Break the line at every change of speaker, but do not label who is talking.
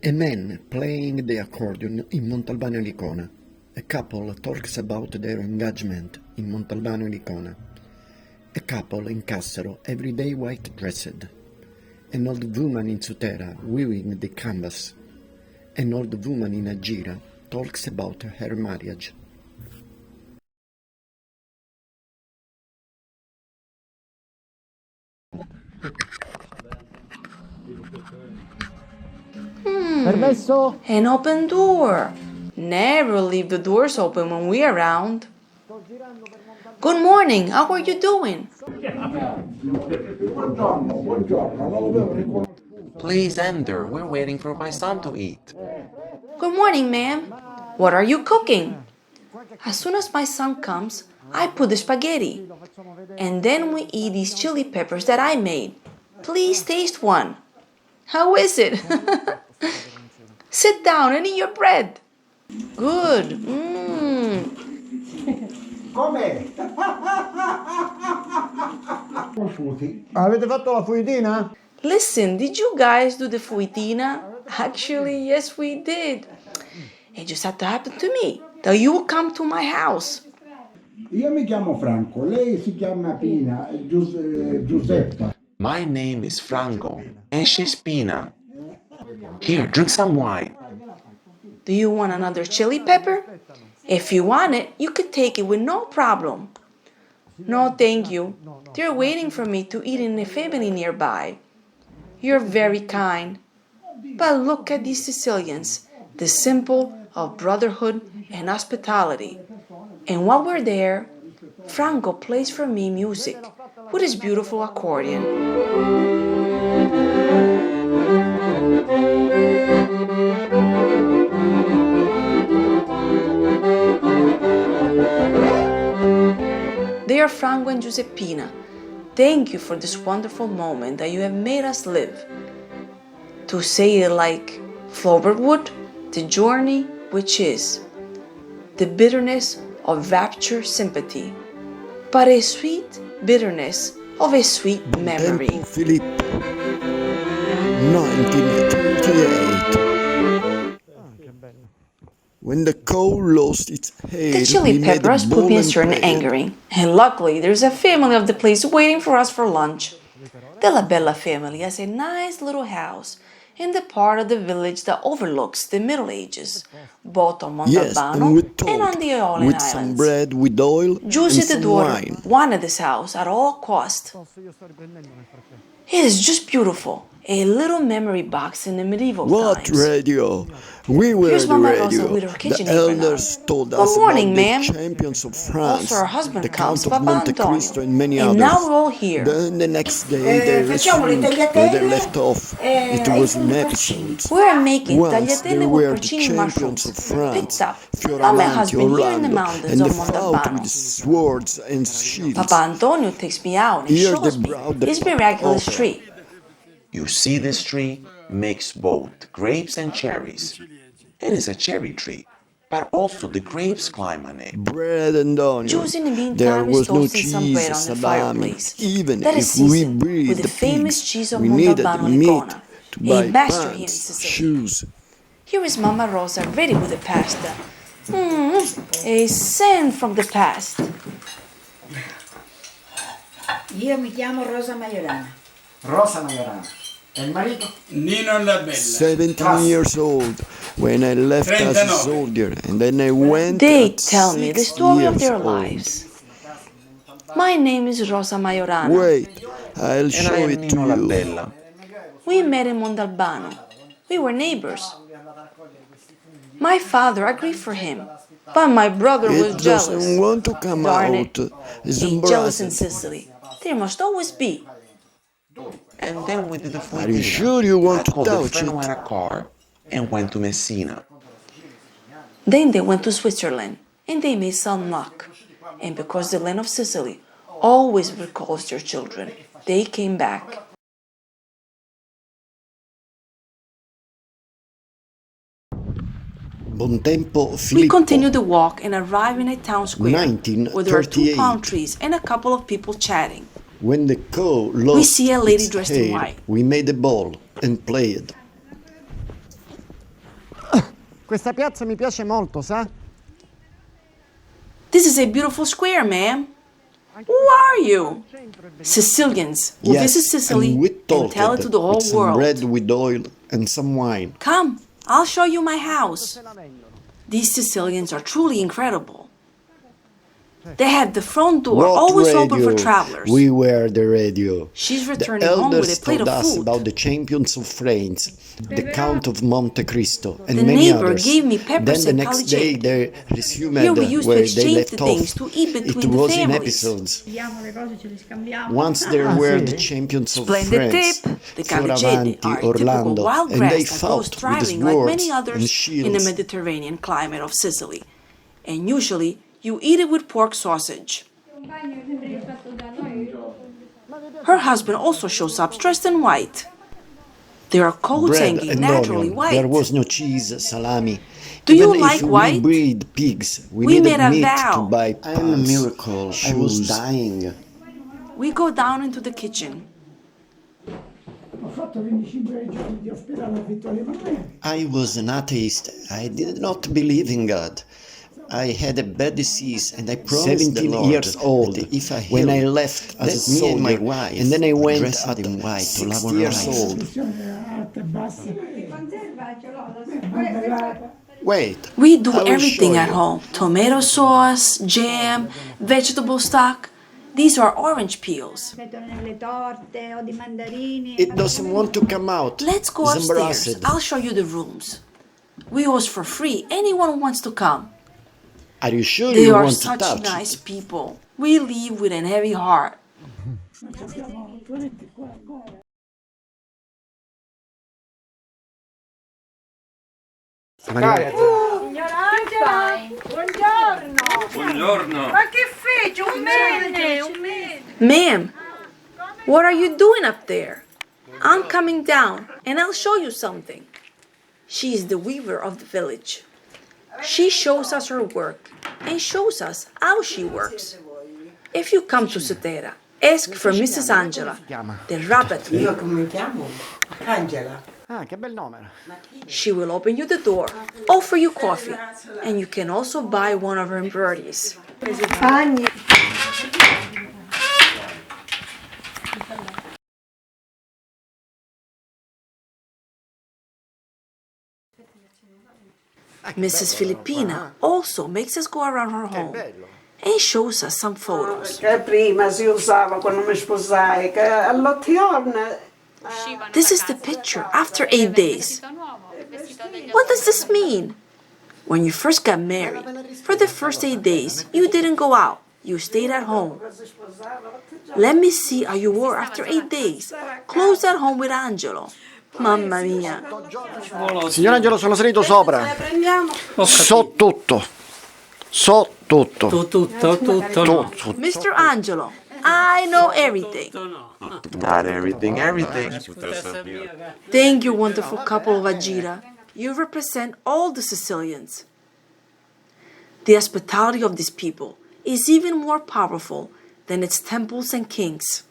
A man playing the accordion in Montalbano Licona. A couple talks about their engagement in Montalbano Licona. A couple in Cassero, everyday white dressed. An old woman in Sutera weaving the canvas. An old woman in Agira talks about her marriage.
Permesso?
An open door. Never leave the doors open when we're around. Good morning, how are you doing?
Please enter, we're waiting for my son to eat.
Good morning, ma'am. What are you cooking? As soon as my son comes, I put the spaghetti. And then we eat these chili peppers that I made. Please taste one. How is it? Sit down and eat your bread. Good.
Come? Avete fatto la fuitina?
Listen, did you guys do the fuitina? Actually, yes, we did. It just had to happen to me that you will come to my house.
Io mi chiamo Franco, lei si chiama Pina, Giuseppa.
My name is Franco, and she's Pina. Here, drink some wine.
Do you want another chili pepper? If you want it, you could take it with no problem. No, thank you. They're waiting for me to eat in a family nearby. You're very kind. But look at these Sicilians, the symbol of brotherhood and hospitality. And while we're there, Franco plays for me music with his beautiful accordion. Dear Franco and Giuseppina, thank you for this wonderful moment that you have made us live. To say it like Flaubert would, the journey which is, the bitterness of rapture sympathy, but a sweet bitterness of a sweet memory.
Tempo Filippo, 1938. When the coal lost its hair,
The chili peppers put me in certain angering, and luckily there's a family of the place waiting for us for lunch. The La Bella family has a nice little house in the part of the village that overlooks the Middle Ages, both on Montalbano and on the Aeolian
with
Islands.
some bread with oil
Giusy
and
the
some
daughter
wine.
wanted this house at all cost. It is just beautiful, a little memory box in the medieval
What
times.
radio? We were
Here's
the
Mama Rosa
radio.
with her kitchen
The
apron
elders
on.
told
Good
us
morning,
about the
ma'am.
champions of France,
Also, her husband
the
comes,
Count of
Papa
Monte Cristo,
Antonio.
and many
And
others.
now we're all here.
Then the next day they
facciamo le
resumed where they
tagliatelle,
left off. It was in episodes.
We're making
Once they
tagliatelle with
were the
porcini
champions
mushrooms,
of France,
picked up by my
Fioravanti,
husband here in the
Orlando,
mountains
and
of
they fought
Montalbano.
with swords and shields.
Papa Antonio takes me out and
Here
shows
they
me
brought the
his
pop
miraculous
opera.
tree.
You see this tree makes both grapes and cherries. It is a cherry tree, but also the grapes climb on it.
Bread and onion.
Juice in the
There
meantime is
was no
toasting some
cheese,
bread on the
salami.
fireplace.
Even
That is
if we
seasoned
breed
with the
the
famous
pigs,
cheese of
we needed
Montalbano
meat
Licona,
to
a
buy
master here in
pants,
Sicily.
shoes.
Here is Mama Rosa ready with the pasta. A scent from the past.
Io mi chiamo Rosa Maiorana.
Rosa Maiorana. E il marito?
Nino La Bella.
17 years old when I left as a
39.
soldier, and then I went
They
at
tell me the
6
story of
years
their
old.
lives. My name is Rosa Maiorana.
Wait, I'll
And
show
I am
it to
Nino La
you.
Bella.
We met in Montalbano. We were neighbors. My father agreed for him, but my brother was
It
jealous.
doesn't want to come
Darn
out.
it.
It's
Jealous in
embarrassing.
Sicily. There must always be.
And then we did the
Are you
fuitina.
sure you want
I
to
called a
touch
friend
it?
who had a car and went to Messina.
Then they went to Switzerland, and they made some luck. And because the land of Sicily always recalls their children, they came back.
Bontempo
We
Filippo.
continue the walk and arrive in a town square where there are two
1938.
palm trees and a couple of people chatting.
When the cow lost
see a lady
its
dressed in
hair,
white.
we made a ball and played.
Questa piazza mi piace molto, sa?
This is a beautiful square, ma'am. Who are you? Sicilians who visit Sicily
and we
and
told
tell it to the whole
with some bread
world.
with oil and some wine.
Come, I'll show you my house. These Sicilians are truly incredible. They have the front door
What
always
radio?
open for travelers.
We were the radio.
She's
The
returning home with
elders
a plate
told
of
us
food.
about the champions of France, the Count of Monte Cristo, and
The
many
neighbor
others.
gave me peppers
Then the
and
next day
calicette.
they resumed
Here we used to
where they
exchange
left
the things
off.
to eat
It
between the
was in
families.
episodes.
Diamo le cose, ce le scambiamo.
Once there were
sì?
the champions of
Splendid
France,
tip! The calicette
Fioravanti,
are a typical
Orlando,
wild
and they
grass that goes
fought with
thriving like
swords
many
and
others in the
shields.
Mediterranean climate of Sicily. And usually, you eat it with pork sausage. Her husband also shows up dressed in white. Their coats
Bread
hanging
and
naturally
onion.
white.
There was no cheese, salami.
Do you
Even
like
if
white?
we breed pigs, we
We
needed
made a
meat
vow.
to buy
I'm a
pants,
miracle. I was
shoes.
dying.
We go down into the kitchen.
Ho fatto 25 giorni di ospedale a Vittorio Emanuele.
I was an atheist. I did not believe in God. I had a bad disease and I promised
17
the Lord
years old
that if I
when I
healed,
left as a
that me and my
soldier,
wife, and then I went
dressed
at
in white to
60
love
years
life.
old.
Alte e basse.
Wait,
We do
I will
everything
show
at
you.
home. Tomato sauce, jam, vegetable stock. These are orange peels.
Mettono nelle torte o di mandarini.
It doesn't want to come out.
Let's go
It's
upstairs.
embarrassed.
I'll show you the rooms. We host for free. Anyone who wants to come.
Are you sure
They
you
are
want to
such
touch
nice
it?
people. We leave with a heavy heart. Ma'am, what are you doing up there? I'm coming down and I'll show you something. She is the weaver of the village. She shows us her work and shows us how she works. If you come to Sotera, ask for Mrs. Angela, the rabbit.
Io come mi chiamo? Angela.
Ah, che bel nome.
She will open you the door, offer you coffee, and you can also buy one of her embroideries. Mrs. Filippina also makes us go around her home and shows us some photos.
Che prima si usava quando mi sposai, che all'8 giorni.
This is the picture after 8 days. What does this mean? When you first got married, for the first 8 days, you didn't go out. You stayed at home. Let me see how you were after 8 days. Close at home with Angelo. Mamma mia.
Signor Angelo, sono salito sopra.
Prendiamo.
So tutto. So tutto.
Tutto.
Mr. Angelo, I know everything.
Not everything.
Thank you, wonderful couple of Agira. You represent all the Sicilians. The hospitality of these people is even more powerful than its temples and kings.